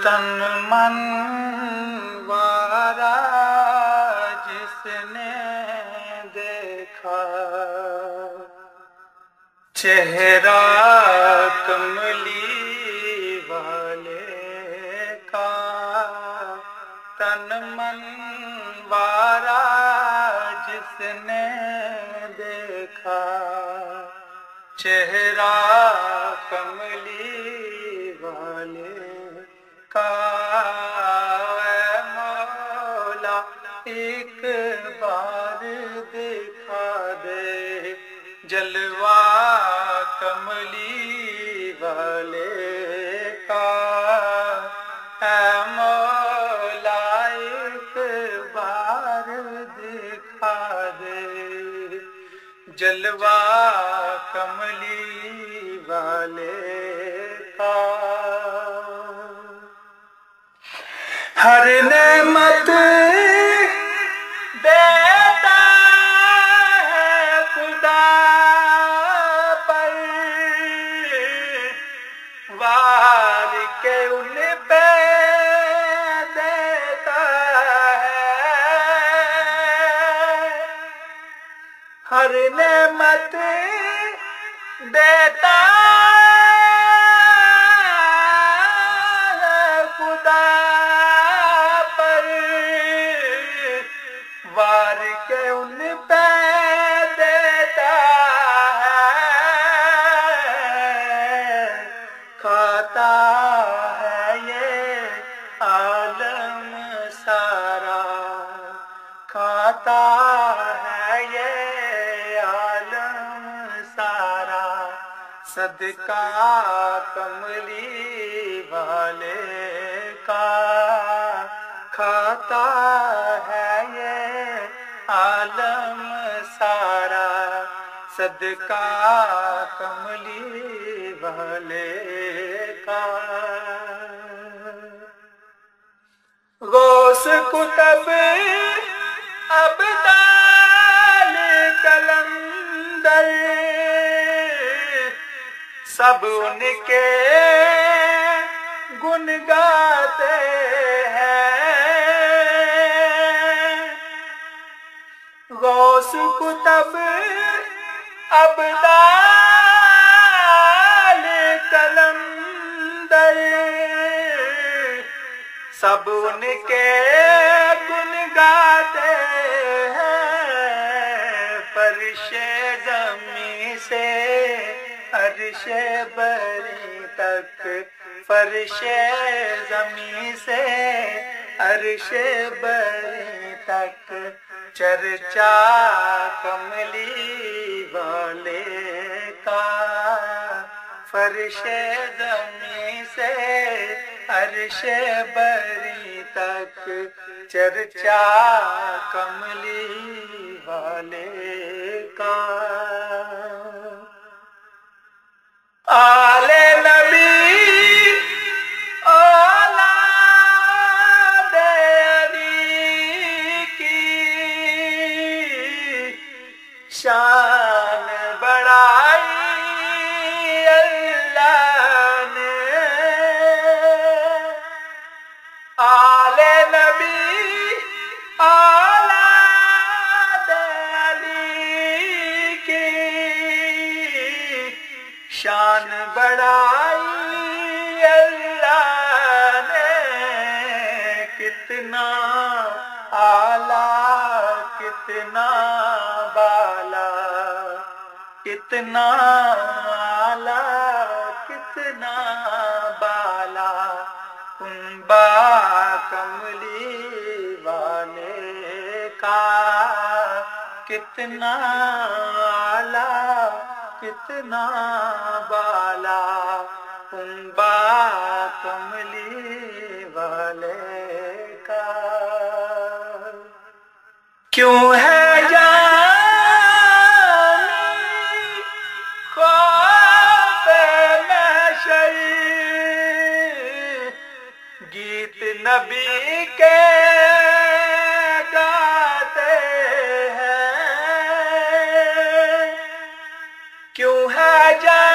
تن من وارا جس نے دیکھا، چہرہ کملی والے کا، تن من وارا جس نے دیکھا، چہرہ کملی والے کا، اے مولا ایک بار دکھا دے جلوہ کملی والے کا، اے مولا ایک بار دکھا دے جلوہ کملی والے کا۔ ہر نعمت دیتا ہے خدا پر، وار کے ان پہ دیتا ہے، ہر نعمت دیتا ہے خدا پر، وار کے ان پہ دیتا ہے، کھاتا ہے یہ عالم سارا، کھاتا ہے یہ عالم سارا، صدقہ کملی والے کا، کھاتا ہے یہ عالم سارا، صدقہ کملی والے کا۔ غوث کتب ابدال قلندر سب ان کے گن گاتے ہیں، غوث کتب ابدال قلندر سب ان کے گن گاتے ہیں، فرش زمین سے عرش بری تک، فرش زمین سے عرش بری تک، چرچا کملی والے کا، فرش زمین سے عرش بری تک، چرچا کملی والے کا۔ آل نبی اولاد علی کی شان بڑھائی اللہ نے، آل نبی اولاد علی کی شان بڑھائی اللہ نے، کتنا اعلیٰ کتنا بالا، کتنا اعلیٰ کتنا بالا، کنبہ کملی والے کا، کتنا اعلیٰ کتنا بالا، کنبہ کملی والے کا۔ کیوں ہے جانی خوف محشر، گیت نبی کے گاتے ہیں، کیوں ہے جان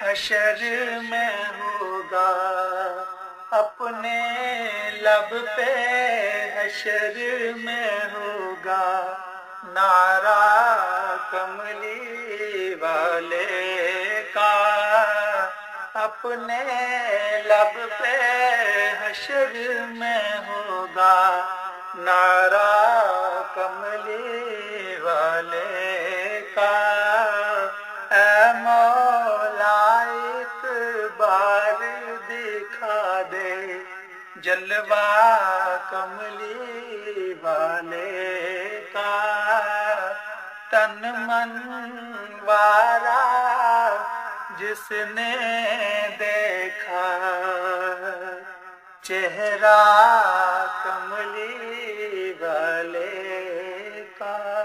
حشر میں ہوگا، اپنے لب پہ حشر میں ہوگا، نعرہ کملی والے کا اپنے لب پہ حشر میں ہوگا، نعرہ کملی والے کا۔ اے مولا ایک بار دکھا دے جلوہ کملی والے کا، تن من وارا جس نے دیکھا چہرہ کملی والے کا۔